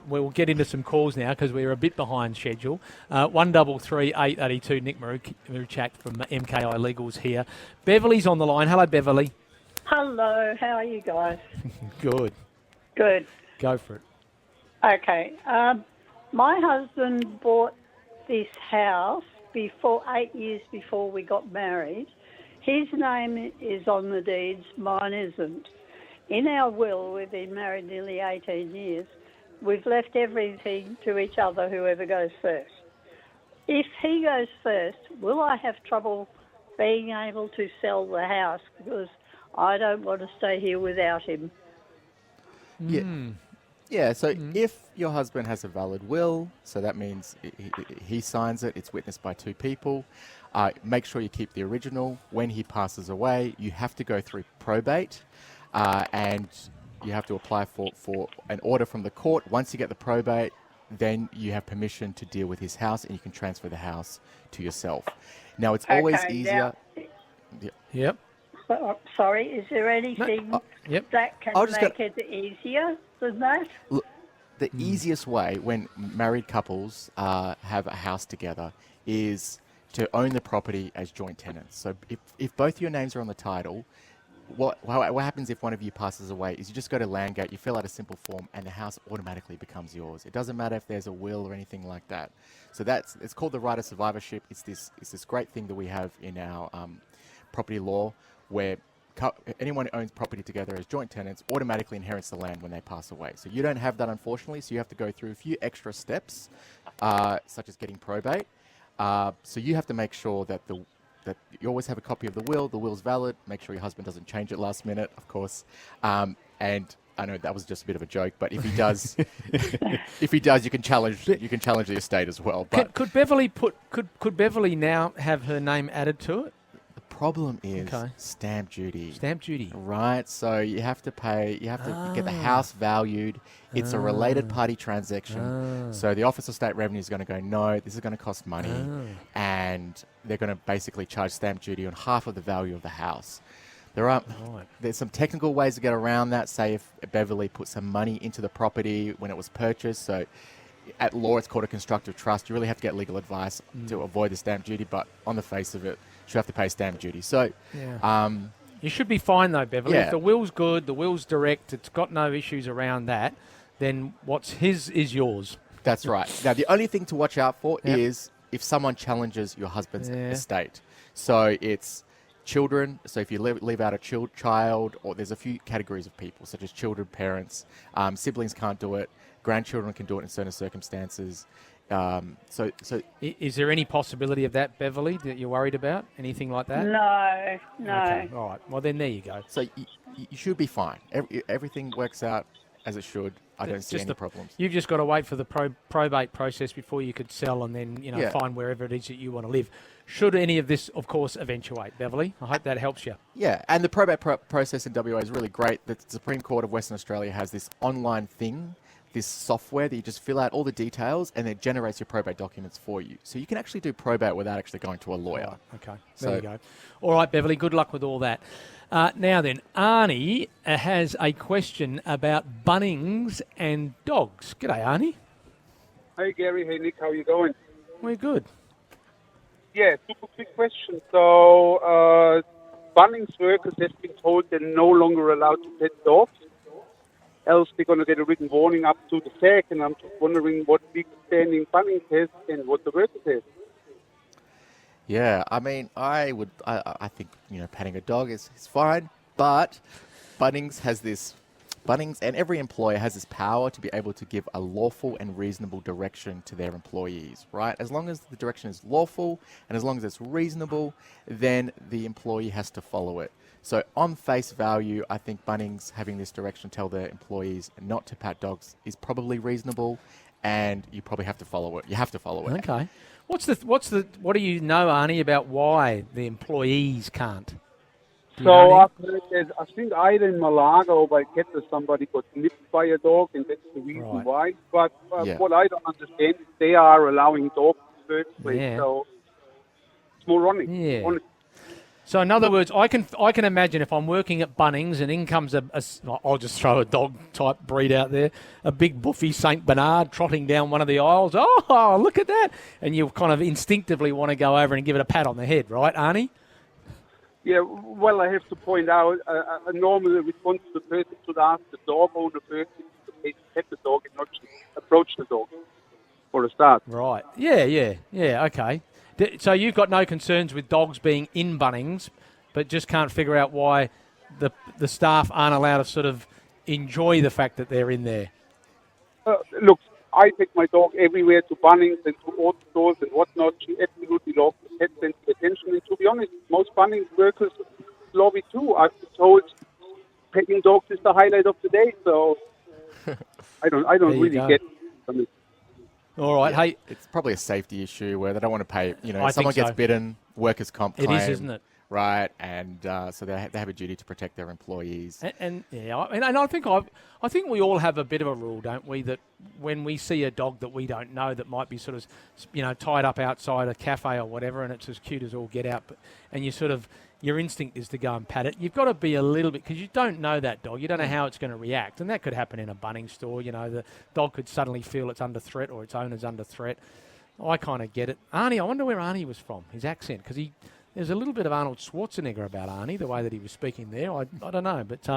we'll get into some calls now because we're a bit behind schedule. 133 882. Nick Maruchak from MKI Legal's here. Beverly's on the line. Hello, Beverly. Hello, how are you guys? Good. Good. Go for it. Okay. My husband bought this house 8 years before we got married. His name is on the deeds, mine isn't. In our will, we've been married nearly 18 years. We've left everything to each other, whoever goes first. If he goes first, will I have trouble being able to sell the house? Because I don't want to stay here without him. Yeah, so if your husband has a valid will, so that means he signs it, it's witnessed by two people, make sure you keep the original. When he passes away, you have to go through probate, and you have to apply for an order from the court. Once you get the probate, then you have permission to deal with his house and you can transfer the house to yourself. Now, it's always easier. Yep. Sorry, is there anything that can make it easier than that? Look, the easiest way when married couples have a house together is to own the property as joint tenants. So if both your names are on the title, what happens if one of you passes away is you just go to Landgate, you fill out a simple form, and the house automatically becomes yours. It doesn't matter if there's a will or anything like that. So it's called the right of survivorship. It's this great thing that we have in our property law, where anyone who owns property together as joint tenants automatically inherits the land when they pass away. So you don't have that, unfortunately, so you have to go through a few extra steps, such as getting probate. So you have to make sure that you always have a copy of the will's valid, make sure your husband doesn't change it last minute, of course. And I know that was just a bit of a joke, but if he does, you can challenge the estate as well. But Could Beverly now have her name added to it? the problem is stamp duty. Stamp duty. Right, so you have to get the house valued. It's a related party transaction. So the Office of State Revenue is going to go, no, this is going to cost money. And they're going to basically charge stamp duty on half of the value of the house. There's some technical ways to get around that. Say if Beverly put some money into the property when it was purchased. So at law, it's called a constructive trust. You really have to get legal advice to avoid the stamp duty. But on the face of it, you have to pay stamp duty. So you should be fine, though, Beverly. Yeah. If the will's good, the will's direct, it's got no issues around that, then what's his is yours. That's right. Now, the only thing to watch out for is if someone challenges your husband's estate. So it's children. So if you leave out a child, or there's a few categories of people, such as children, parents, siblings can't do it. Grandchildren can do it in certain circumstances. So is there any possibility of that, Beverly, that you're worried about? Anything like that? No. Okay. All right. Well, then there you go. So you should be fine. Everything works out as it should. I don't see any problems. You've just got to wait for the probate process before you could sell and then find wherever it is that you want to live. Should any of this, of course, eventuate, Beverly? I hope that helps you. Yeah, and the probate process in WA is really great. The Supreme Court of Western Australia has this online thing, this software that you just fill out all the details and it generates your probate documents for you. So you can actually do probate without actually going to a lawyer. Oh, okay, there you go. All right, Beverly, good luck with all that. Now then, Arnie has a question about Bunnings and dogs. G'day, Arnie. Hey, Gary. Hey, Nick. How are you going? We're good. Yeah, super quick question. So, Bunnings workers have been told they're no longer allowed to pet dogs, else they're going to get a written warning up to the SAC, and I'm just wondering what legal standing Bunnings has and what the workers have. Yeah, I mean, I think, petting a dog is fine, but Bunnings and every employer has this power to be able to give a lawful and reasonable direction to their employees, right? As long as the direction is lawful and as long as it's reasonable, then the employee has to follow it. So on face value, I think Bunnings having this direction tell their employees not to pat dogs is probably reasonable, and you probably have to follow it. You have to follow it. Okay. What do you know, Arnie, about why the employees can't? So I've heard that, I think either in Malaga or by Ketter somebody got nipped by a dog, and that's the reason why. But what I don't understand is they are allowing dogs in the first place, so it's moronic. Yeah. So in other words, I can imagine if I'm working at Bunnings and in comes I'll just throw a dog type breed out there, a big buffy Saint Bernard trotting down one of the aisles. Oh, look at that! And you kind of instinctively want to go over and give it a pat on the head, right, Arnie? Yeah, well, I have to point out, a normal responsible person should ask the dog owner first if it's okay to pet the dog and not just approach the dog for a start. Right. Yeah, okay. So you've got no concerns with dogs being in Bunnings, but just can't figure out why the staff aren't allowed to sort of enjoy the fact that they're in there. Look, I take my dog everywhere to Bunnings and to all stores and whatnot. She absolutely loves the pets and the attention. And to be honest, most Bunnings workers love it too. I've been told petting dogs is the highlight of the day. So I don't really get it. All right, Yeah, hey, it's probably a safety issue where they don't want to pay. I Someone think gets so. bitten, workers' comp claim. It is, isn't it? Right, and so they have a duty to protect their employees. And I think we all have a bit of a rule, don't we? That when we see a dog that we don't know that might be sort of, tied up outside a cafe or whatever, and it's as cute as all get out, and your instinct is to go and pat it. You've got to be a little bit, because you don't know that dog. You don't know how it's going to react, and that could happen in a Bunnings store. The dog could suddenly feel it's under threat or its owner's under threat. I kind of get it. Arnie, I wonder where Arnie was from. His accent, because there's a little bit of Arnold Schwarzenegger about Arnie, the way that he was speaking there. I don't know. But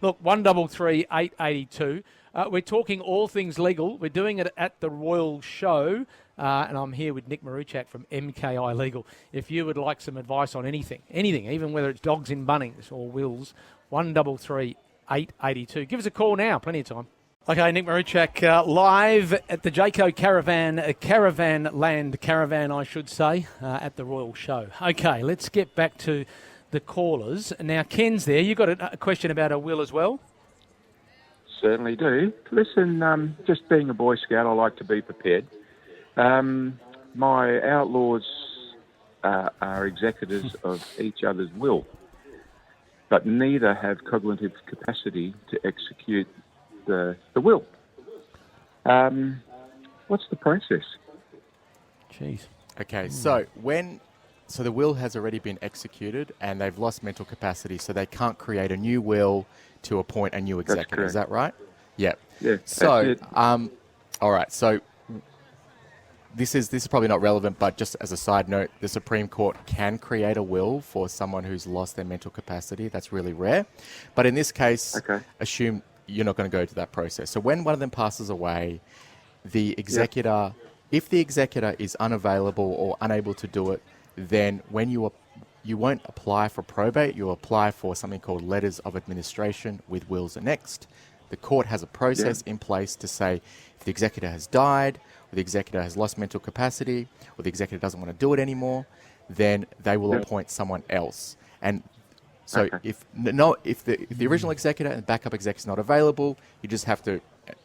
look, 133 882. We're talking all things legal. We're doing it at the Royal Show. And I'm here with Nick Maruchak from MKI Legal. If you would like some advice on anything, even whether it's dogs in Bunnings or wills, 133 882. Give us a call now. Plenty of time. Okay, Nick Maruchak live at the Jayco Caravan I should say, at the Royal Show. Okay, let's get back to the callers. Now, Ken's there. You got a question about a will as well? Certainly do. Listen, just being a Boy Scout, I like to be prepared. My outlaws are executors of each other's will, but neither have cognitive capacity to execute the will. What's the process? Jeez. Okay, so the will has already been executed and they've lost mental capacity, so they can't create a new will to appoint a new executor. Is that right? Yep. Yeah. So, all right. So this is probably not relevant, but just as a side note, the Supreme Court can create a will for someone who's lost their mental capacity. That's really rare. But in this case, assume you're not going to go to that process. So when one of them passes away, the executor, if the executor is unavailable or unable to do it, then when you won't apply for probate, you apply for something called letters of administration with wills annexed. The court has a process in place to say if the executor has died, or the executor has lost mental capacity, or the executor doesn't want to do it anymore, then they will appoint someone else. And so if the original executor and backup executor is not available, you just have to,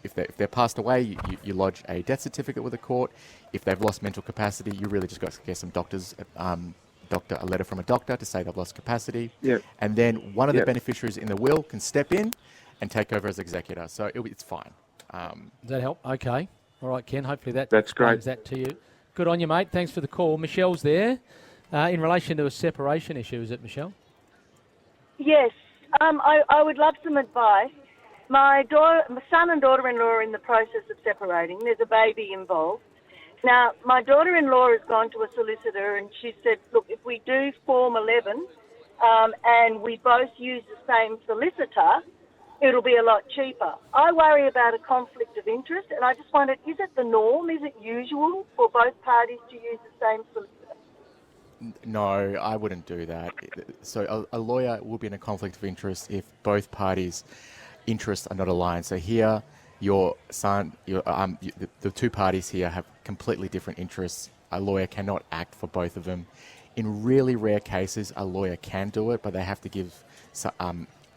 if they're passed away, you lodge a death certificate with the court. If they've lost mental capacity, you really just got to get some a letter from a doctor to say they've lost capacity. And then one of the beneficiaries in the will can step in and take over as executor. So it's fine. Does that help? Okay. All right, Ken. Hopefully that's great. That to you. Good on you, mate. Thanks for the call. Michelle's there. In relation to a separation issue, is it, Michelle? Yes. I would love some advice. My son and daughter-in-law are in the process of separating. There's a baby involved. Now, my daughter-in-law has gone to a solicitor and she said, look, if we do Form 11 and we both use the same solicitor, it'll be a lot cheaper. I worry about a conflict of interest, and I just wondered, is it the norm? Is it usual for both parties to use the same solicitor? No, I wouldn't do that. So a lawyer will be in a conflict of interest if both parties' interests are not aligned. So here, the two parties here have completely different interests. A lawyer cannot act for both of them. In really rare cases, a lawyer can do it, but they have to give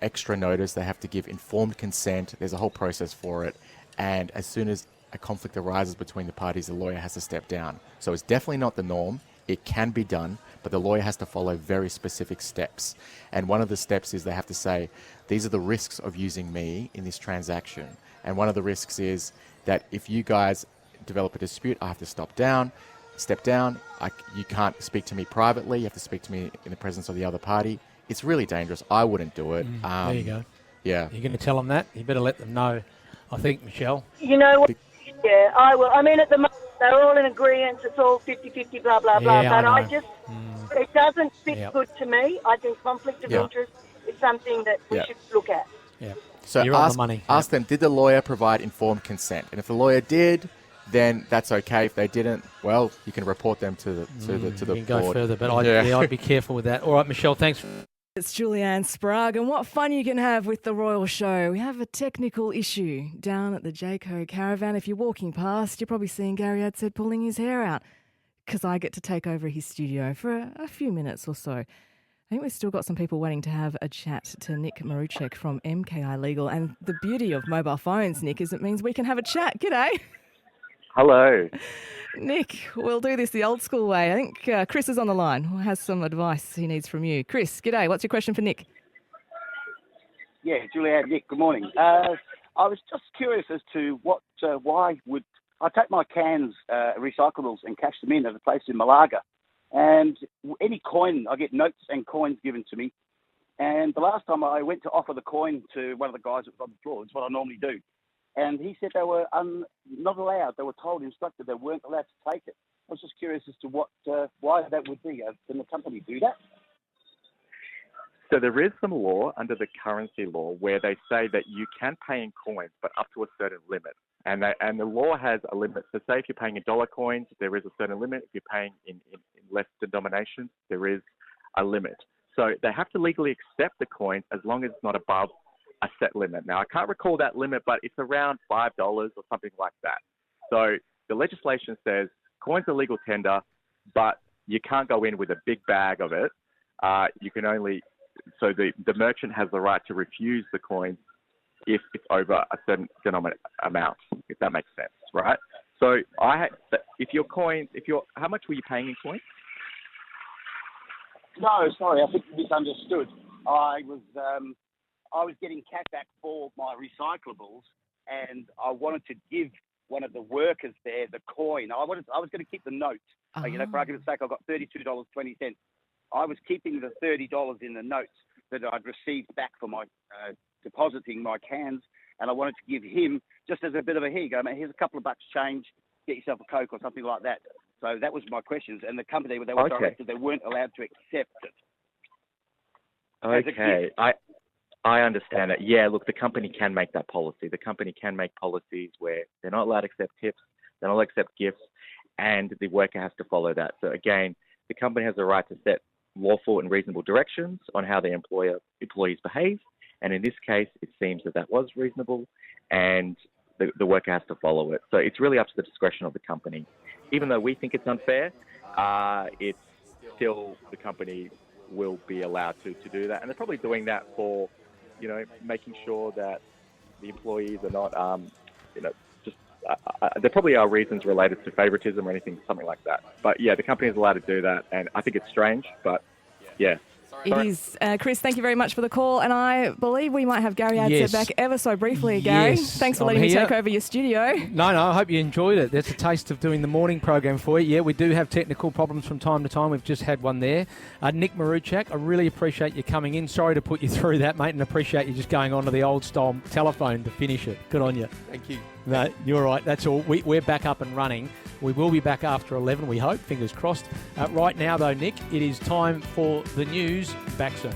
extra notice. They have to give informed consent. There's a whole process for it. And as soon as a conflict arises between the parties, the lawyer has to step down. So it's definitely not the norm. It can be done, but the lawyer has to follow very specific steps. And one of the steps is they have to say, these are the risks of using me in this transaction. And one of the risks is that if you guys develop a dispute, I have to stop down. step down. You can't speak to me privately. You have to speak to me in the presence of the other party. It's really dangerous. I wouldn't do it. There you go. Yeah. You're going to tell them that? You better let them know, I think, Michelle. You know what? Yeah, I will. I mean, at the moment, they're all in agreement. It's all 50-50, blah, blah, blah. Yeah, But I I know. just, it doesn't fit Yep. good to me. I think conflict of Yeah. interest is something that we should look at. Yeah. So You're on ask, the money. ask them, did the lawyer provide informed consent? And if the lawyer did, then that's okay. If they didn't, well, you can report them to the You can go board. further, but I'd be careful with that. All right, Michelle, thanks. It's Julianne Sprague, and what fun you can have with the Royal Show. We have a technical issue down at the Jayco Caravan. If you're walking past, you're probably seeing Gary Adset pulling his hair out because I get to take over his studio for a few minutes or so. I think we've still got some people waiting to have a chat to Nick Maruchek from MKI Legal. And the beauty of mobile phones, Nick, is it means we can have a chat. G'day. Hello. Nick, we'll do this the old school way. I think Chris is on the line who has some advice he needs from you. Chris, g'day. What's your question for Nick? Yeah, Julianne, Nick, good morning. I was just curious as to why would I take my cans, recyclables, and cash them in at a place in Malaga, and any coin, I get notes and coins given to me. And the last time I went to offer the coin to one of the guys that was on the floor, it's what I normally do. And he said they were not allowed. They were instructed they weren't allowed to take it. I was just curious as to why that would be. Can the company do that? So there is some law under the currency law where they say that you can pay in coins, but up to a certain limit. And the law has a limit. So say if you're paying in dollar coins, there is a certain limit. If you're paying in less denominations, there is a limit. So they have to legally accept the coins as long as it's not above a set limit. Now, I can't recall that limit, but it's around $5 or something like that. So the legislation says coins are legal tender, but you can't go in with a big bag of it. You can only, so the merchant has the right to refuse the coins if it's over a certain denominator amount, if that makes sense, right? So how much were you paying in coins? No, sorry, I think you misunderstood. I was getting cash back for my recyclables, and I wanted to give one of the workers there the coin. I was going to keep the note. For argument's sake, I got $32.20. I was keeping the $30 in the notes that I'd received back for my depositing my cans, and I wanted to give him just as a bit of a, here you go, man, here's a couple of bucks change, get yourself a Coke or something like that. So that was my questions, and the company, they were directed, they weren't allowed to accept it. Okay, I understand it. Yeah, look, the company can make that policy. The company can make policies where they're not allowed to accept tips, they're not allowed to accept gifts, and the worker has to follow that. So again, the company has the right to set lawful and reasonable directions on how their employees behave. And in this case, it seems that was reasonable, and the worker has to follow it. So it's really up to the discretion of the company. Even though we think it's unfair, it's still the company will be allowed to do that. And they're probably doing that for, making sure that the employees are not, there probably are reasons related to favoritism or something like that. But yeah, the company is allowed to do that. And I think it's strange, but yeah. It is. Chris, thank you very much for the call. And I believe we might have Gary Adset back ever so briefly, Gary. Yes, Thanks for letting me take over your studio. No, I hope you enjoyed it. That's a taste of doing the morning program for you. Yeah, we do have technical problems from time to time. We've just had one there. Nick Maruchek, I really appreciate you coming in. Sorry to put you through that, mate, and appreciate you just going on to the old-style telephone to finish it. Good on you. Thank you. No, you're right. That's all. We're back up and running. We will be back after 11, we hope. Fingers crossed. Right now, though, Nick, it is time for the news. Back soon.